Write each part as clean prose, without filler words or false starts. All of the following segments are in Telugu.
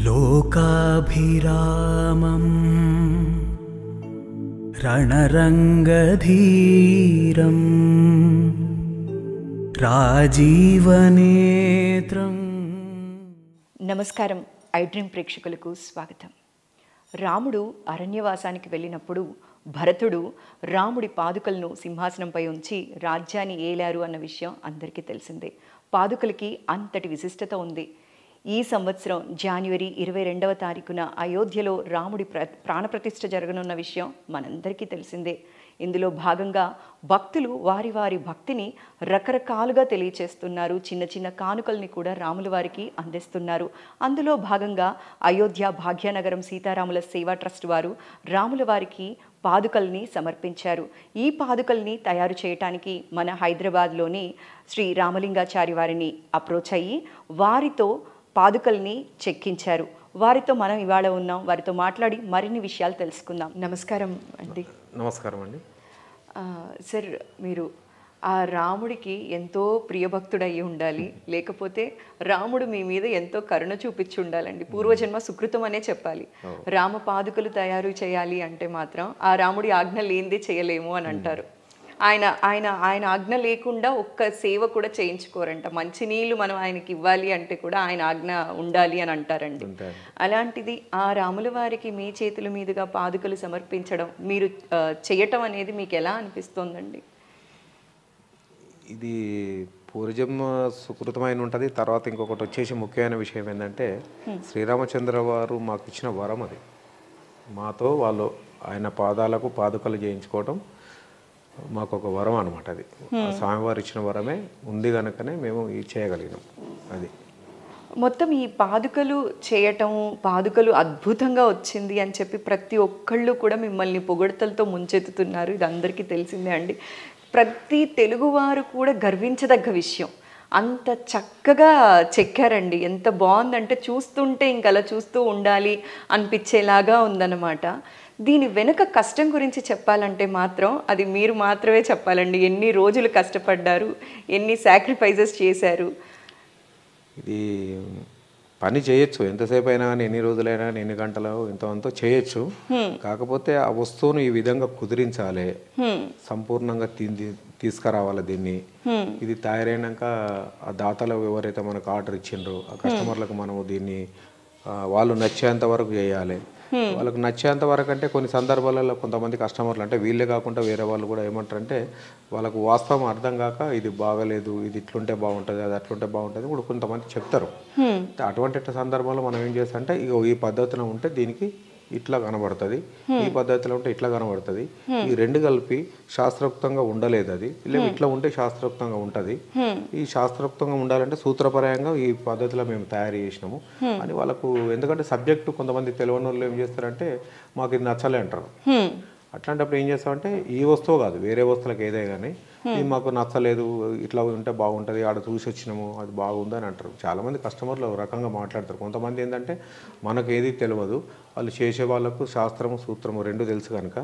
లోకాభిరామం రణరంగధీరం రాజీవనేత్రం. నమస్కారం. ఐ డ్రీమ్ ప్రేక్షకులకు స్వాగతం. రాముడు అరణ్యవాసానికి వెళ్ళినప్పుడు భరతుడు రాముడి పాదుకలను సింహాసనంపై ఉంచి రాజ్యాన్ని ఏలారు అన్న విషయం అందరికీ తెలిసిందే. పాదుకలకి అంతటి విశిష్టత ఉంది. ఈ సంవత్సరం జనవరి 22వ తారీఖున అయోధ్యలో రాముడి ప్రాణప్రతిష్ఠ జరగనున్న విషయం మనందరికీ తెలిసిందే. ఇందులో భాగంగా భక్తులు వారి వారి భక్తిని రకరకాలుగా తెలియచేస్తున్నారు. చిన్న చిన్న కానుకల్ని కూడా రాముల వారికి అందిస్తున్నారు. అందులో భాగంగా అయోధ్య భాగ్యనగరం సీతారాముల సేవా ట్రస్ట్ వారు రాముల వారికి పాదుకల్ని సమర్పించారు. ఈ పాదుకల్ని తయారు చేయటానికి మన హైదరాబాద్లోని శ్రీ రామలింగాచారి వారిని అప్రోచ్ అయ్యి వారితో పాదుకల్ని చెక్కించారు. వారితో మనం ఇవాళ ఉన్నాం. వారితో మాట్లాడి మరిన్ని విషయాలు తెలుసుకుందాం. నమస్కారం అండి. నమస్కారం అండి. సార్, మీరు ఆ రాముడికి ఎంతో ప్రియభక్తుడయ్యి ఉండాలి, లేకపోతే రాముడు మీ మీద ఎంతో కరుణ చూపించి ఉండాలండి. పూర్వజన్మ సుకృతం అనే చెప్పాలి. రామ పాదుకలు తయారు చేయాలి అంటే మాత్రం ఆ రాముడి ఆజ్ఞ లేనిదే చేయలేము అని అంటారు. ఆయన ఆయన ఆయన ఆజ్ఞ లేకుండా ఒక్క సేవ కూడా చేయించుకోరంట. మంచినీళ్ళు మనం ఆయనకి ఇవ్వాలి అంటే కూడా ఆయన ఆజ్ఞ ఉండాలి అని అంటారండి. అలాంటిది ఆ రాముల వారికి మీ చేతుల మీదుగా పాదుకలు సమర్పించడం, మీరు చేయటం అనేది మీకు ఎలా అనిపిస్తోందండి? ఇది పూర్వజన్మ సుకృతమైన ఉంటుంది. తర్వాత ఇంకొకటి వచ్చేసి ముఖ్యమైన విషయం ఏంటంటే శ్రీరామచంద్ర వారు మాకు ఇచ్చిన వరం అది. మాతో వాళ్ళు ఆయన పాదాలకు పాదుకలు చేయించుకోవడం మాకు ఒక వరం అనమాట. అది స్వామివారు ఇచ్చిన వరమే ఉంది కనుకనే మేము ఇది చేయగలిగినాం. అది మొత్తం ఈ పాదుకలు చేయటం, పాదుకలు అద్భుతంగా వచ్చింది అని చెప్పి ప్రతి ఒక్కళ్ళు కూడా మిమ్మల్ని పొగడ్తలతో ముంచెత్తుతున్నారు. ఇది అందరికీ తెలిసిందే అండి. ప్రతి తెలుగువారు కూడా గర్వించదగ్గ విషయం. అంత చక్కగా చెక్కారండి. ఎంత బాగుందంటే చూస్తుంటే ఇంక అలా చూస్తూ ఉండాలి అనిపించేలాగా ఉందన్నమాట. దీని వెనుక కష్టం గురించి చెప్పాలంటే మాత్రం అది మీరు మాత్రమే చెప్పాలండి. ఎన్ని రోజులు కష్టపడ్డారు, ఎన్ని సాక్రిఫైజెస్ చేశారు. ఇది పని చేయొచ్చు, ఎంతసేపు అయినా కానీ, ఎన్ని రోజులైనా కానీ, ఎన్ని గంటలు ఎంతో చేయొచ్చు. కాకపోతే ఆ వస్తువును ఈ విధంగా కుదిరించాలి, సంపూర్ణంగా తీసుకురావాలి దీన్ని. ఇది తయారైనాక ఆ దాతలు ఎవరైతే మనకు ఆర్డర్ ఇచ్చిండ్రో ఆ కస్టమర్లకు మనము దీన్ని వాళ్ళు నచ్చేంత వరకు చేయాలి. వాళ్ళకు నచ్చేంత వరకు అంటే కొన్ని సందర్భాలలో కొంతమంది కస్టమర్లు అంటే వీళ్ళే కాకుండా వేరే వాళ్ళు కూడా ఏమంటారంటే వాళ్ళకు వాస్తవం అర్థం కాక ఇది బాగలేదు, ఇది ఇట్లుంటే బాగుంటుంది, అది అట్లుంటే బాగుంటుంది కూడా కొంతమంది చెప్తారు. అటువంటి సందర్భంలో మనం ఏం చేస్తాం అంటే ఈ పద్ధతిలో ఉంటే దీనికి ఇట్లా కనబడుతుంది, ఈ పద్ధతిలో ఉంటే ఇట్లా కనబడుతుంది, ఈ రెండు కలిపి శాస్త్రోక్తంగా ఉండలేదు, అది ఇలా ఇట్లా ఉంటే శాస్త్రోక్తంగా ఉంటుంది, ఈ శాస్త్రోక్తంగా ఉండాలంటే సూత్రపరంగా ఈ పద్ధతిలో మేము తయారు చేసినాము అని వాళ్ళకు. ఎందుకంటే సబ్జెక్టు కొంతమంది తెలియని వాళ్ళు ఏం చేస్తారంటే మాకు ఇది నచ్చలే అంటారు. అట్లాంటప్పుడు ఏం చేస్తామంటే ఈ వస్తువు కాదు వేరే వస్తువులకు ఏదే కానీ ఇది మాకు నచ్చలేదు, ఇట్లా ఉంటే బాగుంటుంది, ఆడ చూసి వచ్చినాము అది బాగుందని అంటారు. చాలామంది కస్టమర్లు రకంగా మాట్లాడతారు. కొంతమంది ఏంటంటే మనకు ఏది తెలియదు, వాళ్ళు చేసే వాళ్ళకు శాస్త్రము సూత్రము రెండు తెలుసు కనుక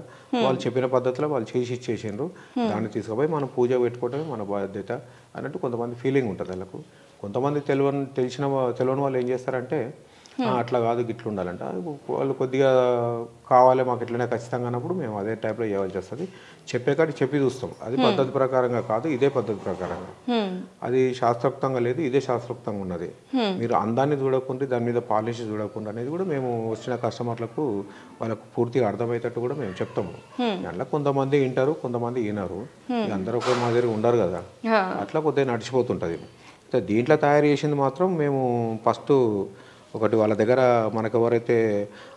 వాళ్ళు చెప్పిన పద్ధతిలో వాళ్ళు చేసి ఇచ్చేసిండ్రు, దాన్ని తీసుకుపోయి మనం పూజ పెట్టుకోవడమే మన బాధ్యత అన్నట్టు కొంతమంది ఫీలింగ్ ఉంటుంది వాళ్ళకు. కొంతమంది తెలియని వాళ్ళు ఏం చేస్తారంటే అట్లా కాదు గిట్లు ఉండాలంట, వాళ్ళు కొద్దిగా కావాలి మాకు ఇట్లనే ఖచ్చితంగా అన్నప్పుడు మేము అదే టైప్లో చేయాల్సి వస్తుంది. చెప్పే కాడికి చెప్పి చూస్తాం. అది పద్ధతి ప్రకారంగా కాదు, ఇదే పద్ధతి ప్రకారంగా, అది శాస్త్రోక్తంగా లేదు, ఇదే శాస్త్రోక్తంగా ఉన్నది. మీరు అందాన్ని చూడకుండా దాని మీద పాలిష్ చూడకుండా అనేది కూడా మేము వచ్చిన కస్టమర్లకు వాళ్ళకు పూర్తిగా అర్థమయ్యేటట్టు కూడా మేము చెప్తాము. దాంట్లో కొంతమంది వింటారు, కొంతమంది వినరు, అందరూ ఒక మాదిరి ఉండరు కదా, అట్లా కొద్దిగా నడిచిపోతుంటుంది. దీంట్లో తయారు చేసింది మాత్రం మేము ఫస్ట్ ఒకటి వాళ్ళ దగ్గర మనకు ఎవరైతే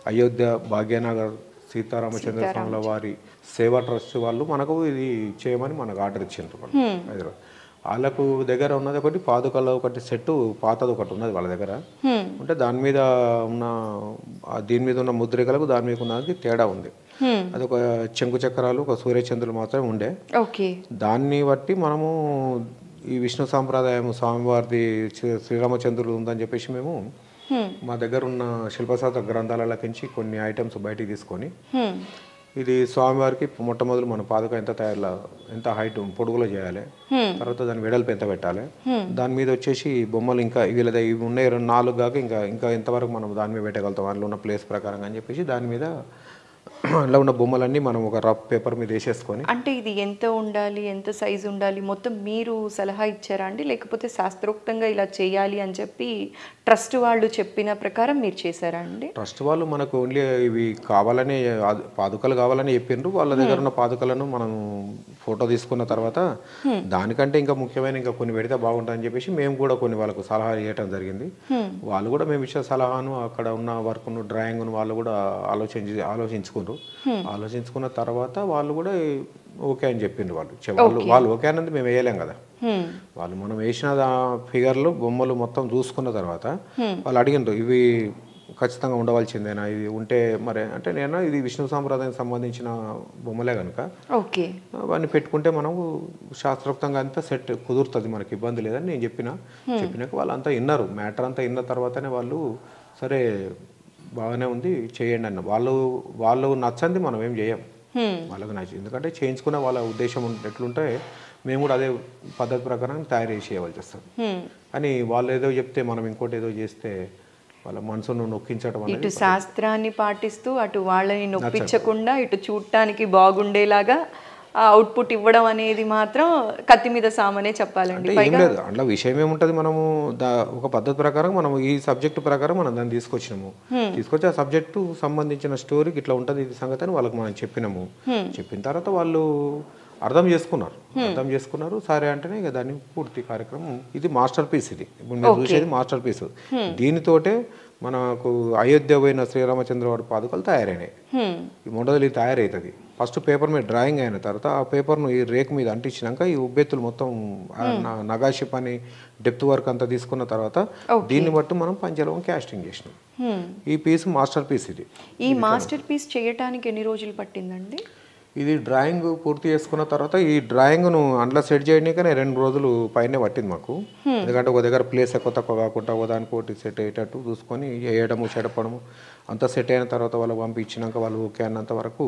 అయోధ్య భాగ్యనగర్ సీతారామచంద్ర స్వాముల వారి సేవా ట్రస్ట్ వాళ్ళు మనకు ఇది చేయమని మనకు ఆర్డర్ ఇచ్చిండ్రు హైదరాబాద్. వాళ్ళకు దగ్గర ఉన్నది ఒకటి పాదుకల ఒకటి సెట్ పాతది ఒకటి ఉన్నది వాళ్ళ దగ్గర ఉంటే దాని మీద ఉన్న దీని మీద ఉన్న ముద్రికలకు దాని మీద ఉన్నది తేడా ఉంది. అది ఒక చెంకు చక్రాలు ఒక సూర్యచంద్రులు మాత్రమే ఉండే. దాన్ని బట్టి మనము ఈ విష్ణు సాంప్రదాయం స్వామివారిది శ్రీరామచంద్రుడు ఉందని చెప్పేసి మేము మా దగ్గర ఉన్న శిల్పశాస్త్ర గ్రంథాలలోకించి కొన్ని ఐటమ్స్ బయటికి తీసుకొని ఇది స్వామివారికి మొట్టమొదలు మన పాదుక ఎంత హైట్ పొడుగులో చేయాలి, తర్వాత దాని వెడల్పు ఎంత పెట్టాలి, దాని మీద వచ్చేసి బొమ్మలు ఇంకా వీళ్ళది ఇవి ఉన్నాయి 4 కాక ఇంకా ఎంతవరకు మనం దాని మీద పెట్టగలుగుతాం అందులో ఉన్న ప్లేస్ ప్రకారంగా అని చెప్పేసి దాని మీద అందులో ఉన్న బొమ్మలన్నీ మనం ఒక రఫ్ పేపర్ మీద వేసేసుకొని. అంటే ఇది ఎంత ఉండాలి, ఎంత సైజు ఉండాలి, మొత్తం మీరు సలహా ఇచ్చారా అండి, లేకపోతే శాస్త్రోక్తంగా ఇలా చేయాలి అని చెప్పి ట్రస్ట్ వాళ్ళు చెప్పిన ప్రకారం మీరు చేశారా అండి? ట్రస్ట్ వాళ్ళు మనకు ఓన్లీ ఇవి కావాలని పాదుకలు కావాలని చెప్పిండ్రు. వాళ్ళ దగ్గర ఉన్న పాదుకలను మనం ఫోటో తీసుకున్న తర్వాత దానికంటే ఇంకా ముఖ్యమైన ఇంకా కొన్ని పెడితే బాగుంటుందని చెప్పేసి మేము కూడా కొన్ని వాళ్ళకు సలహా ఇవ్వటం జరిగింది. వాళ్ళు కూడా మేము ఇచ్చే సలహాను అక్కడ ఉన్న వర్క్ను డ్రాయింగ్ను వాళ్ళు కూడా ఆలోచించుకున్న తర్వాత వాళ్ళు కూడా ఓకే అని చెప్పిండ్రు. వాళ్ళు ఓకే అన్నది మేము వేయలేం కదా. వాళ్ళు మనం వేసిన ఫిగర్లు బొమ్మలు మొత్తం చూసుకున్న తర్వాత వాళ్ళు అడిగిండ్రు ఇవి ఖచ్చితంగా ఉండవలసిందేనా, ఇది ఉంటే మరి అంటే నేను ఇది విష్ణు సాంప్రదాయానికి సంబంధించిన బొమ్మలే కనుక అవన్నీ పెట్టుకుంటే మనం శాస్త్రోక్తంగా అంతా సెట్ కుదురుతుంది, మనకి ఇబ్బంది లేదని నేను చెప్పినాక వాళ్ళంతా విన్నారు. మ్యాటర్ అంతా విన్న తర్వాతనే వాళ్ళు సరే బాగానే ఉంది చేయండి అన్న. వాళ్ళు నచ్చంది మనం ఏం చేయం, వాళ్ళకి నచ్చింది. ఎందుకంటే చేయించుకున్న వాళ్ళ ఉద్దేశం ఎట్లుంటే మేము కూడా అదే పద్ధతి ప్రకారం తయారు చేసి ఇవ్వాల్సి వస్తుంది. అని వాళ్ళు ఏదో చెప్తే మనం ఇంకోటి ఏదో చేస్తే వాళ్ళ మనసును నొక్కించడం అనేది, ఇటు శాస్త్రాన్ని పాటిస్తూ అటు వాళ్ళని నొప్పించకుండా ఇటు చూడటానికి బాగుండేలాగా అవుట్పుట్ ఇవ్వడం అనేది మాత్రం కత్తి మీద సామనే చెప్పాలండి. ఏం లేదు అందులో విషయం ఏముంటుంది, మనము ఒక పద్ధతి ప్రకారం మనం ఈ సబ్జెక్టు ప్రకారం మనం దాన్ని తీసుకొచ్చి ఆ సబ్జెక్టు సంబంధించిన స్టోరీకి ఇట్లా ఉంటుంది ఇది సంగతి అని వాళ్ళకి మనం చెప్పిన తర్వాత వాళ్ళు అర్థం చేసుకున్నారు. సరే అంటేనే ఇక దాన్ని పూర్తి కార్యక్రమం ఇది మాస్టర్ పీస్. ఇది ఇప్పుడు మీరు చూసేది మాస్టర్ పీస్. దీనితోటే మనకు అయోధ్య పోయిన శ్రీరామచంద్ర వారి పాదుకలు తయారైనాయి. ఈ మొదలు తయారవుతుంది. ఫస్ట్ పేపర్ మీద డ్రాయింగ్ అయిన తర్వాత ఆ పేపర్ను ఈ రేకు మీద అంటించినాక ఈ ఉబ్బెత్తులు మొత్తం నగాషిప్ అని డెప్త్ వర్క్ అంతా తీసుకున్న తర్వాత దీన్ని బట్టి మనం పంచలోహం క్యాస్టింగ్ చేసినాం. ఈ పీస్ మాస్టర్ పీస్. ఇది ఈ మాస్టర్ పీస్ చేయడానికి ఎన్ని రోజులు పట్టిందండి? ఇది డ్రాయింగ్ పూర్తి చేసుకున్న తర్వాత ఈ డ్రాయింగ్ను అందులో సెట్ చేయడానికనే 2 రోజులు పైనే పట్టింది మాకు. ఎందుకంటే ఒక దగ్గర ప్లేస్ ఎక్కువ తక్కువ కాకుండా ఒకదానికి ఒకటి సెట్ అయ్యేటట్టు చూసుకొని వేయడము చెడపడము అంతా సెట్ అయిన తర్వాత వాళ్ళకి పంపించినాక వాళ్ళు ఓకే అన్నంత వరకు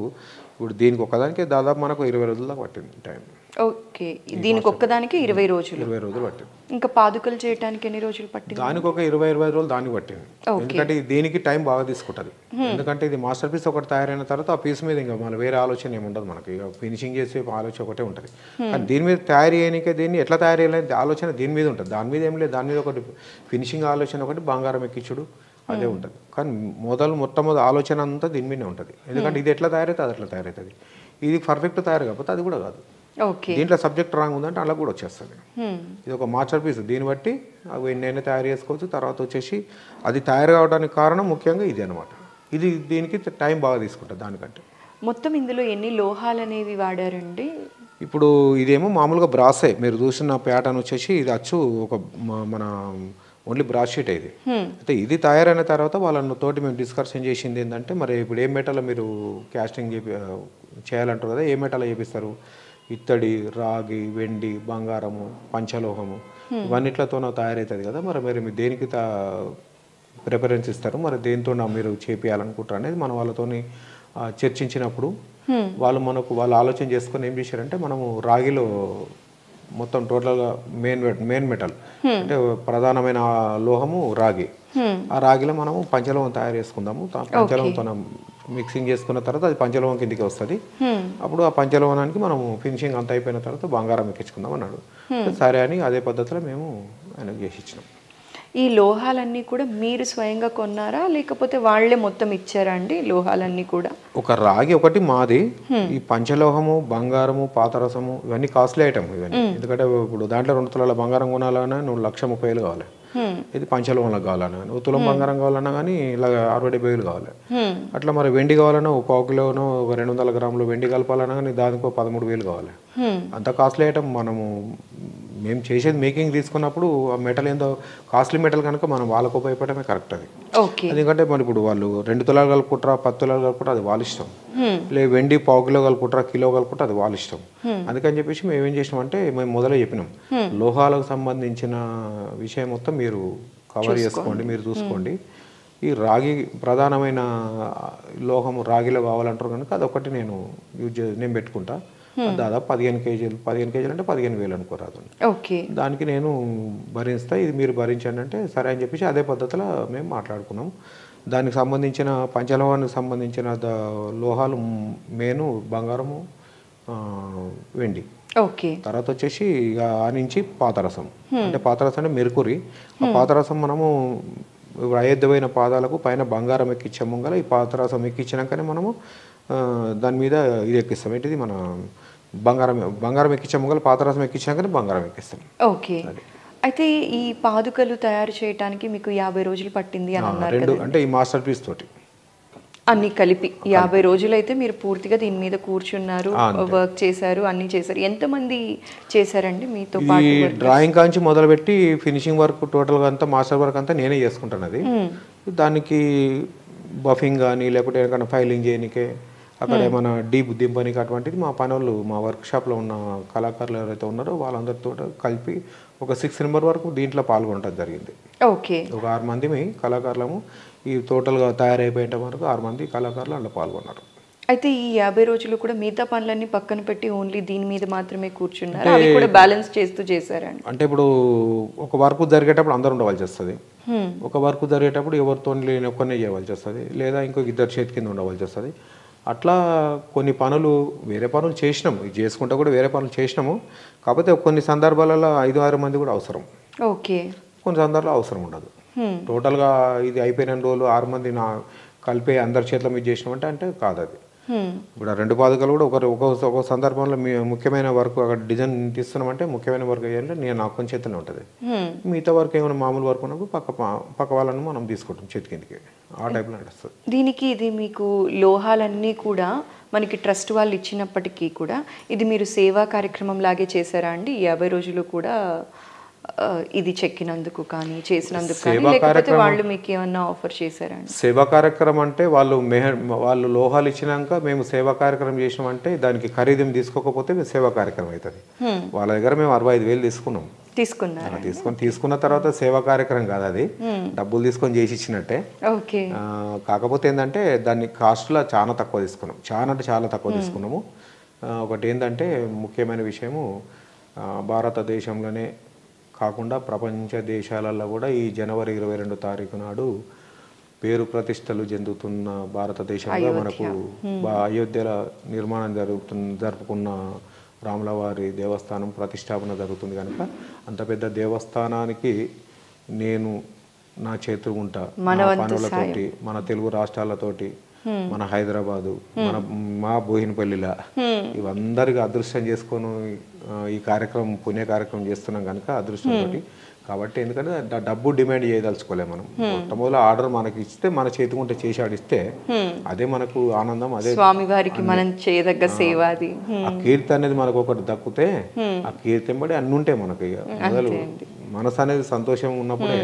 ఇప్పుడు దీనికి ఒక్కదానికి దాదాపు మనకు 20 రోజుల దాకా పట్టింది టైం. ఓకే, దీనికి ఒక్కదానికి 20 రోజులు పట్టింది. ఇంకా పాదుకలు చేయడానికి ఎన్ని రోజులు పట్టింది? దానికి ఒక 20 రోజులు దానికి పట్టింది. ఎందుకంటే దీనికి టైం బాగా తీసుకుంటుంది. ఎందుకంటే ఇది మాస్టర్ పీస్ ఒకటి తయారైన తర్వాత ఆ పీస్ మీద ఇంకా మన వేరే ఆలోచన ఏముండదు, మనకి ఫినిషింగ్ చేసే ఆలోచన ఒకటే ఉంటుంది. కానీ దీని మీద తయారు చేయడానికే దీన్ని ఎట్లా తయారు చేయాలని ఆలోచన దీని మీద ఉంటుంది. దాని మీద ఏం లేదు, దాని మీద ఒకటి ఫినిషింగ్ ఆలోచన ఒకటి బంగారం ఎక్కించుడు అదే ఉంటుంది. కానీ మొట్టమొదటి ఆలోచన అంతా దీని మీదనే ఉంటుంది. ఎందుకంటే ఇది ఎట్లా తయారైతే అది అట్లా తయారవుతుంది. ఇది పర్ఫెక్ట్ తయారు కాకపోతే అది కూడా కాదు. దీంట్లో సబ్జెక్ట్ రాంగ్ ఉందంటే అలా కూడా వచ్చేస్తుంది. ఇది ఒక మాస్టర్ పీస్. దీన్ని బట్టి అవి నేనే తయారు చేసుకోవచ్చు. తర్వాత వచ్చేసి అది తయారు కావడానికి కారణం ముఖ్యంగా ఇది అనమాట. ఇది దీనికి టైం బాగా తీసుకుంటుంది దానికంటే. మొత్తం ఇందులో ఎన్ని లోహాలు అనేవి వాడారండి? ఇప్పుడు ఇదేమో మామూలుగా బ్రాసే. మీరు చూసిన ప్యాటర్న్ వచ్చేసి ఇది అచ్చు ఒక మన ఓన్లీ బ్రాస్ షీట్ ఇది. అయితే ఇది తయారైన తర్వాత వాళ్ళతోటి మేము డిస్కషన్ చేసింది ఏంటంటే మరి ఇప్పుడు ఏ మెటల్ మీరు క్యాస్టింగ్ చేయాలంటారు కదా, ఏ మెటల్ చేపిస్తారు? ఇత్తడి, రాగి, వెండి, బంగారము, పంచలోహము ఇవన్నిట్లతో తయారవుతుంది కదా. మరి మీరు దేనికి ప్రిఫరెన్స్ ఇస్తారు, మరి దేంతో మీరు చేపియాలనుకుంటారు అనేది మనం వాళ్ళతోని చర్చించినప్పుడు వాళ్ళు ఆలోచన చేసుకొని ఏం చేశారంటే మనము రాగిలో మొత్తం టోటల్గా మెయిన్ మెటల్ అంటే ప్రధానమైన లోహము రాగి. ఆ రాగిలో మనము పంచలోహం తయారు చేసుకుందాము. పంచలోహంతో మిక్సింగ్ చేసుకున్న తర్వాత అది పంచలోహం కిందికి వస్తుంది. అప్పుడు ఆ పంచలోహానికి మనము ఫినిషింగ్ అంతా అయిపోయిన తర్వాత బంగారం ఎక్కించుకుందాం అన్నాడు. సరే అని అదే పద్ధతిలో మేము ఆయనకు చేసి ఇచ్చినాం. ఈ లోహాలన్నీ కూడా మీరు స్వయంగా కొన్నారా లేకపోతే వాళ్ళే మొత్తం ఇచ్చారా అండి? లోహాలన్నీ కూడా ఒక రాగి ఒకటి మాది. ఈ పంచలోహము, బంగారము, పాతరసము ఇవన్నీ కాస్ట్లీ ఐటమ్ ఇవన్నీ. ఎందుకంటే ఇప్పుడు దాంట్లో 2 తులాల బంగారం కొనాలన్నా నువ్వు 1,30,000 కావాలి. ఇది పంచలోహంలో కావాలన్నా, 1 తులం బంగారం కావాలన్నా కానీ ఇలా 60-70,000 కావాలి. అట్లా మరి వెండి కావాలన్నా 1 కిలోనో 200 గ్రాములు వెండి కలపాలన్నా కానీ దానికి 13,000 కావాలి. అంత కాస్ట్లీ ఐటమ్ మేము చేసేది మేకింగ్ తీసుకున్నప్పుడు ఆ మెటల్ ఏందో కాస్ట్లీ మెటల్ కనుక మనం వాళ్ళకు ఉపయోగపడమే కరెక్ట్. అది ఎందుకంటే మరి ఇప్పుడు వాళ్ళు 2 తులాలు కలుపుకుంటారా 10 తులాలు కలుపుకుంటారా అది వాళ్ళ ఇష్టం. లేదు వెండి 1/4 కిలో కలుపుకుంటారా కిలో కలుపుకుంటారా అది వాళ్ళ ఇష్టం. అందుకని చెప్పేసి మేము ఏం చేసినామంటే మేము మొదలే చెప్పినాం లోహాలకు సంబంధించిన విషయం మొత్తం మీరు కవర్ చేసుకోండి, మీరు చూసుకోండి. ఈ రాగి ప్రధానమైన లోహము రాగిలో కావాలంటారు కనుక అదొకటి నేను పెట్టుకుంటా. దాదాపు 15 కేజీలు అంటే 15,000 అనుకోరాదు. ఓకే. దానికి నేను భరిస్తా, ఇది మీరు భరించండి అంటే సరే అని చెప్పేసి అదే పద్ధతిలో మేము మాట్లాడుకున్నాం. దానికి సంబంధించిన పంచలోహానికి సంబంధించిన లోహాలు మెయిన్ బంగారము, వెండి. ఓకే. తర్వాత వచ్చేసి ఇక ఆ నుంచి పాదరసం, అంటే పాదరసం అంటే మెర్కురీ. ఆ పాదరసం మనము అయోధ్యమైన పాదాలకు పైన బంగారం ఎక్కించాము గల ఈ పాదరసం ఎక్కించినాకనే మనము దాని మీద ఇది ఎక్కిస్తాం. ఏంటిది మన బంగారం ఎక్కించాము గల పాదరసం ఎక్కించాకనే బంగారం ఎక్కిస్తాం. ఓకే. అయితే ఈ పాదుకలు తయారు చేయడానికి మీకు 50 రోజులు పట్టింది అని అన్నారు. రెండు అంటే ఈ మాస్టర్ పీస్ తోటి అన్ని కలిపి 50 రోజులు అయితే మీరు పూర్తిగా దీని మీద కూర్చున్నారు, వర్క్ చేశారు, అన్ని చేశారు. ఎంతమంది చేశారండి మీతో పాటు? ఈ డ్రాయింగ్ కాంచి మొదలుపెట్టి ఫినిషింగ్ వర్క్ టోటల్గా అంతా మాస్టర్ వర్క్ అంతా నేనే చేసుకుంటాను. అది దానికి బఫింగ్ కానీ లేకపోతే ఏమైనా ఫైలింగ్ చేయనికే అక్కడ ఏమైనా డీప్ దింపనికి అటువంటిది మా పని వాళ్ళు, మా వర్క్షాప్లో ఉన్న కళాకారులు ఎవరైతే ఉన్నారో వాళ్ళందరితో కలిపి ఒక 6 నెంబర్ వరకు దీంట్లో పాల్గొనడం జరిగింది. ఓకే. ఒక 6 మంది కళాకారులము ఈ టోటల్గా తయారైపోయేట వరకు 6 మంది కళాకారులు అందులో పాల్గొన్నారు. అయితే ఈ 50 రోజులు కూడా మిగతా పనులన్నీ పక్కన పెట్టి ఓన్లీ దీని మీద మాత్రమే కూర్చున్నారు, అవి కూడా బ్యాలెన్స్ చేస్తూ చేశారండి? అంటే ఇప్పుడు ఒక వర్క్ జరిగేటప్పుడు అందరూ ఉండవలసి వస్తుంది, ఒక వర్క్ జరిగేటప్పుడు ఎవరితో ఒక్కనే చేయవలసి వస్తుంది, లేదా ఇంకొక 2 చేతి కింద ఉండవలసి వస్తుంది. అట్లా కొన్ని పనులు వేరే పనులు చేసినాము, ఇది చేసుకుంటా కూడా వేరే పనులు చేసినాము. కాకపోతే కొన్ని సందర్భాలలో 5-6 మంది కూడా అవసరం. ఓకే. కొన్ని సందర్భాల్లో అవసరం ఉండదు. టోటల్గా ఇది అయిపోయిన రోజులు 6 మంది కలిపి అందరి చేతిలో మీద చేసినామంటే అంటే కాదు. అది ఇప్పుడు 2 పాదుకలు కూడా ఒక సందర్భంలో ముఖ్యమైన వర్క్ అక్కడ డిజైన్ తీస్తున్నామంటే ముఖ్యమైన వర్క్ అయ్యాలంటే నేను నాకు కొంచెం చేతనే ఉంటుంది. మిగతా వర్క్ ఏమైనా మామూలు వర్క్ ఉన్నప్పుడు పక్క వాళ్ళని మనం తీసుకుంటాం చేతి కిందకి, ఆ టైప్లో నడుస్తుంది. దీనికి ఇది మీకు లోహాలన్నీ కూడా మనకి ట్రస్ట్ వాళ్ళు ఇచ్చినప్పటికీ కూడా ఇది మీరు సేవా కార్యక్రమం లాగే చేశారా అండి? 50 రోజులు కూడా ఇది చెక్కినందుకు కానీ చేసినందుకు కానీ, లేకపోతే వాళ్ళు మీకు ఏమన్నా ఆఫర్ చేశారండి? సేవా కార్యక్రమం అంటే వాళ్ళు లోహాలు ఇచ్చినాక మేము సేవా కార్యక్రమం చేసినామంటే దానికి ఖరీదు తీసుకోకపోతే సేవా కార్యక్రమం అవుతుంది. వాళ్ళ దగ్గర మేము 65,000 తీసుకున్న తర్వాత సేవా కార్యక్రమం కాదు, అది డబ్బులు తీసుకొని చేసి ఇచ్చినట్టే. కాకపోతే ఏంటంటే దాన్ని కాస్ట్లో చాలా తక్కువ తీసుకున్నాం, చాలా తక్కువ తీసుకున్నాము. ఒకటి ఏంటంటే ముఖ్యమైన విషయము, భారతదేశంలోనే కాకుండా ప్రపంచ దేశాలలో కూడా ఈ జనవరి 22 తారీఖు నాడు పేరు ప్రతిష్టలు చెందుతున్న భారతదేశంలో మనకు అయోధ్యల నిర్మాణం జరుపుకున్న రాములవారి దేవస్థానం ప్రతిష్టాపన జరుగుతుంది కనుక అంత పెద్ద దేవస్థానానికి నేను నా చేతులు ఉంటా, మన పనులతోటి, మన తెలుగు రాష్ట్రాలతోటి, మన హైదరాబాదు, మా బోయినపల్లిలా ఇవందరికీ అదృష్టం చేసుకొని ఈ కార్యక్రమం పుణ్య కార్యక్రమం చేస్తున్నాం కనుక అదృష్టంతో. కాబట్టి ఎందుకంటే డబ్బు డిమాండ్ చేయదలుచుకోలేము మనం. మొట్టమొదటి ఆర్డర్ మనకి ఇస్తే మన చేతికుంటే చేసి ఆడిస్తే అదే మనకు ఆనందం, అదే స్వామివారికి మనం చేయదగ్గ సేవ. అది ఆ కీర్తి అనేది మనకు ఒకటి దక్కితే ఆ కీర్తి ఎంబడి అన్ని ఉంటాయి మనకి. మొదలు మనసు అనేది సంతోషం ఉన్నప్పుడే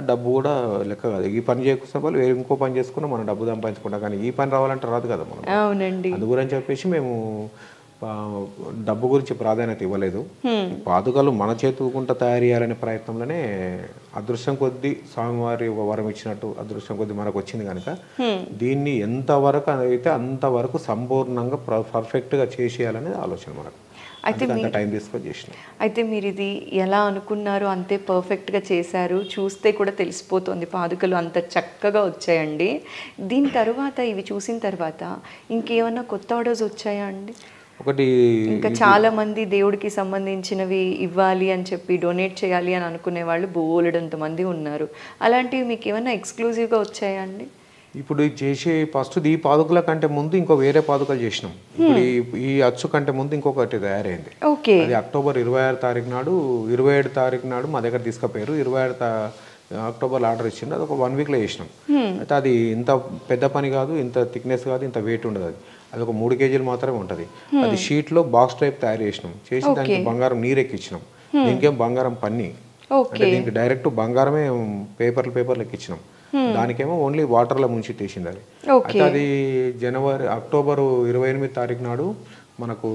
డబ్బు కూడా లెక్క కాదు. ఈ పని చేసుకున్న వాళ్ళు వేరే ఇంకో పని చేసుకున్నా మనం డబ్బు సంపాదించుకుంటాం, కానీ ఈ పని రావాలంటే రాదు కదా మనం. అవునండి. అందు గురించి చెప్పేసి మేము డబ్బు గురించి ప్రాధాన్యత ఇవ్వలేదు. పాదుకలు మన చేతుకుంట తయారు చేయాలనే ప్రయత్నంలోనే అదృష్టం కొద్దీ స్వామివారి వరం ఇచ్చినట్టు అదృష్టం కొద్దీ మనకు వచ్చింది కనుక దీన్ని ఎంతవరకు అయితే అంతవరకు సంపూర్ణంగా పర్ఫెక్ట్గా చేసేయాలనేది ఆలోచన మనకు. టైం తీసుకొని చేసిన. అయితే మీరు ఇది ఎలా అనుకున్నారో అంతే పర్ఫెక్ట్గా చేశారు, చూస్తే కూడా తెలిసిపోతుంది పాదుకలు అంత చక్కగా వచ్చాయండి. దీని తర్వాత ఇవి చూసిన తర్వాత ఇంకేమన్నా కొత్త ఆర్డర్స్ వచ్చాయా అండి? ఒకటి ఇంకా చాలా మంది దేవుడికి సంబంధించినవి ఇవ్వాలి అని చెప్పి డొనేట్ చేయాలి అని అనుకునే వాళ్ళు బోలెడంత మంది ఉన్నారు. అలాంటివి మీకు ఏమైనా ఎక్స్క్లూజివ్గా వచ్చాయా అండి? ఇప్పుడు చేసే ఫస్ట్ ఈ పాదుకల కంటే ముందు ఇంకో వేరే పాదుకలు చేసినాం. ఇప్పుడు ఈ అచ్చు కంటే ముందు ఇంకొకటి తయారైంది. అది అక్టోబర్ 26 తారీఖు నాడు 27 తారీఖు నాడు మా దగ్గర తీసుకుపోయారు. 27 అక్టోబర్లో ఆర్డర్ ఇచ్చిండు. అది ఒక 1 వీక్లో చేసినాం. అయితే అది ఇంత పెద్ద పని కాదు, ఇంత థిక్నెస్ కాదు, ఇంత వెయిట్ ఉండదు. అది ఒక 3 కేజీలు మాత్రమే ఉంటుంది. అది షీట్లో బాక్స్ టైప్ తయారు చేసినాం, చేసి దానికి బంగారం నీరెక్కిచ్చినాం. దీనికేం బంగారం పన్ని, అంటే దీనికి డైరెక్ట్ బంగారమే పేపర్లు ఎక్కిచ్చినాం. దానికేమో ఓన్లీ వాటర్లో ముంచి తీసింది. అది అయితే అది అక్టోబర్ 28 తారీఖు నాడు మనకు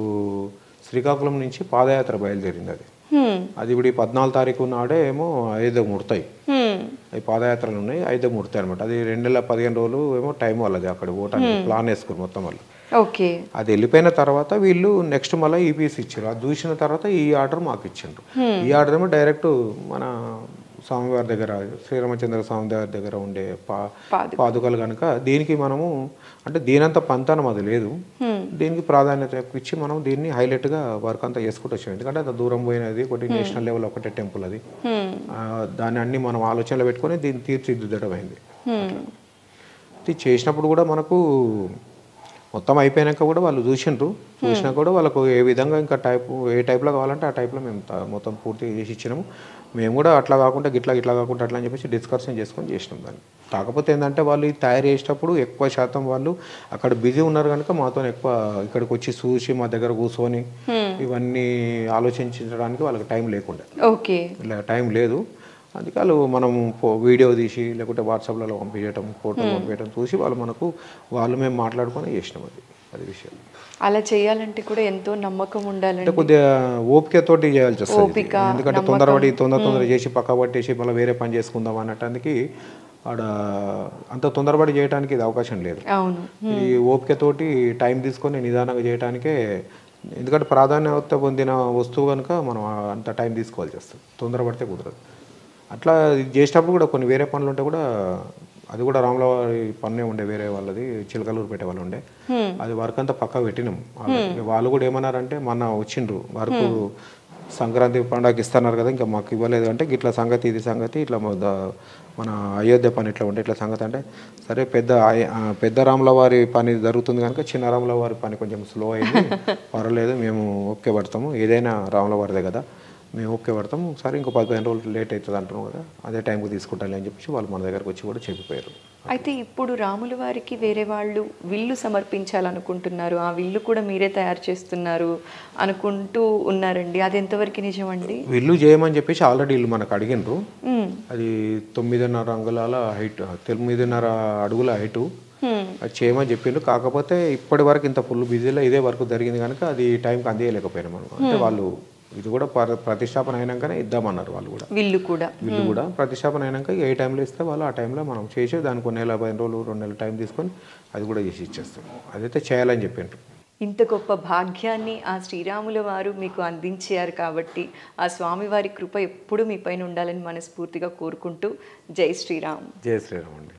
శ్రీకాకుళం నుంచి పాదయాత్ర బయలుదేరింది. అది ఇప్పుడు 14 తారీఖు నాడే ఏమో 5 ముడతాయి. అవి పాదయాత్రలు ఉన్నాయి 5 మూర్తి అనమాట. అది 2 నెలల 15 రోజులు ఏమో టైం వాళ్ళది అక్కడ పోవటానికి ప్లాన్ వేసుకుని మొత్తం వాళ్ళు. ఓకే. అది వెళ్ళిపోయిన తర్వాత వీళ్ళు నెక్స్ట్ మళ్ళీ ఈపీఎస్ ఇచ్చారు. అది చూసిన తర్వాత ఈ ఆర్డర్ మాకు ఇచ్చిండ్రు. ఈ ఆర్డర్ ఏమో డైరెక్ట్ మన స్వామివారి దగ్గర శ్రీరామచంద్ర స్వామి వారి దగ్గర ఉండే పాదుకలు కనుక దీనికి మనము అంటే దీనంత పంతనం అది లేదు, దీనికి ప్రాధాన్యత ఇచ్చి మనం దీన్ని హైలైట్గా వర్క్ అంతా చేసుకుంటూ వచ్చాం. ఎందుకంటే అంత దూరం పోయినది ఒకటి నేషనల్ లెవెల్ ఒకటే టెంపుల్ అది, దాన్ని అన్ని మనం ఆలోచనలో పెట్టుకొని దీన్ని తీర్చిదిద్దడం అయింది. ఇది చేసినప్పుడు కూడా మనకు మొత్తం అయిపోయాక కూడా వాళ్ళు చూసినా కూడా వాళ్ళకు ఏ విధంగా ఇంకా ఏ టైప్లో కావాలంటే ఆ టైప్లో మేము మొత్తం పూర్తిగా చేసి ఇచ్చినాము. మేము కూడా అట్లా కాకుండా గిట్లా కాకుండా అట్లా అని చెప్పేసి డిస్కషన్ చేసుకొని చేసినాం దాన్ని. కాకపోతే ఏంటంటే వాళ్ళు తయారు చేసేటప్పుడు ఎక్కువ శాతం వాళ్ళు అక్కడ బిజీ ఉన్నారు కనుక మాతో ఎక్కువ ఇక్కడికి వచ్చి చూసి మా దగ్గర కూర్చొని ఇవన్నీ ఆలోచించడానికి వాళ్ళకి టైం లేకుండా, ఇలా టైం లేదు. అందుకే వాళ్ళు మనం వీడియో తీసి లేకుంటే వాట్సాప్లలో పంపించడం, ఫోటోలు పంపించడం చూసి వాళ్ళు మేము మాట్లాడుకొని చేసినాం. అది విషయం. అలా చేయాలంటే కూడా ఎంతో నమ్మకం ఉండాలంటే అంటే కొద్దిగా ఓపికతోటి చేయాల్సి వస్తుంది. ఎందుకంటే తొందర చేసి పక్క పట్టేసి మళ్ళీ వేరే పని చేసుకుందాం అన్నటానికి ఆడ అంత తొందరపడి చేయడానికి ఇది అవకాశం లేదు. ఈ ఓపికతోటి టైం తీసుకొని నిదానంగా చేయడానికే, ఎందుకంటే ప్రాధాన్యత పొందిన వస్తువు కనుక మనం అంత టైం తీసుకోవాల్సి వస్తుంది, తొందరపడితే కుదరదు. అట్లా చేసేటప్పుడు కూడా కొన్ని వేరే పనులు ఉంటే కూడా అది కూడా రాముల వారి పన్నే ఉండే, వేరే వాళ్ళది చిలకలూరు పెట్టే వాళ్ళు ఉండే, అది వర్క్ అంతా పక్కా పెట్టినాం. వాళ్ళు కూడా ఏమన్నారంటే మొన్న వచ్చిండ్రు వర్క్ సంక్రాంతి పండుగకి ఇస్తున్నారు కదా ఇంకా మాకు ఇవ్వలేదు అంటే ఇట్లా సంగతి ఇది సంగతి ఇట్లా మన అయోధ్య పని ఇట్లా ఉంటే ఇట్లా సంగతి అంటే సరే పెద్ద రాముల వారి పని జరుగుతుంది కనుక చిన్న రాముల వారి పని కొంచెం స్లో అయింది, పర్వాలేదు మేము ఓకే పడతాము, ఏదైనా రాముల వారిదే కదా మేము ఓకే పడతాము, సరే ఇంకో 15 రోజులు లేట్ అవుతుంది అంటున్నాం కదా అదే టైంకి తీసుకుంటాను అని చెప్పేసి వాళ్ళు మన దగ్గరకు వచ్చి కూడా చెప్పిపోయారు. అయితే ఇప్పుడు రాముల వారికి వేరే వాళ్ళు విల్లు సమర్పించాలనుకుంటున్నారు, ఆ విల్లు కూడా మీరే తయారు చేస్తున్నారు అనుకుంటూ ఉన్నారండి, అది ఎంతవరకు నిజమండి? విల్లు చేయమని చెప్పేసి ఆల్రెడీ వీళ్ళు మనకు అడిగినరు. అది 9.5 అంగుళాల హైట్, 9.5 అడుగుల హైటు అది చేయమని చెప్పిండ్రు. కాకపోతే ఇప్పటి వరకు ఇంత ఫుల్ బిజీలో ఇదే వరకు జరిగింది కనుక అది టైంకి అందేయలేకపోయినాం మనం. అంటే వాళ్ళు ఇది కూడా ప్రతిష్టాపన అయినాకనే ఇద్దామన్నారు. వాళ్ళు కూడా విల్లు కూడా ప్రతిష్టాపన అయినాక ఏ టైంలో ఇస్తే వాళ్ళు ఆ టైంలో మనం చేసి దానికి 1 నెల 15 రోజులు 2 నెలలు టైం తీసుకొని అది కూడా చేసి ఇచ్చేస్తాం. అదైతే చేయాలని చెప్పిండ్రు. ఇంత గొప్ప భాగ్యాన్ని ఆ శ్రీరాముల వారు మీకు అందించారు కాబట్టి ఆ స్వామివారి కృప ఎప్పుడు మీ పైన ఉండాలని మనస్ఫూర్తిగా కోరుకుంటూ జై శ్రీరామ్. జై శ్రీరామ్ అండి.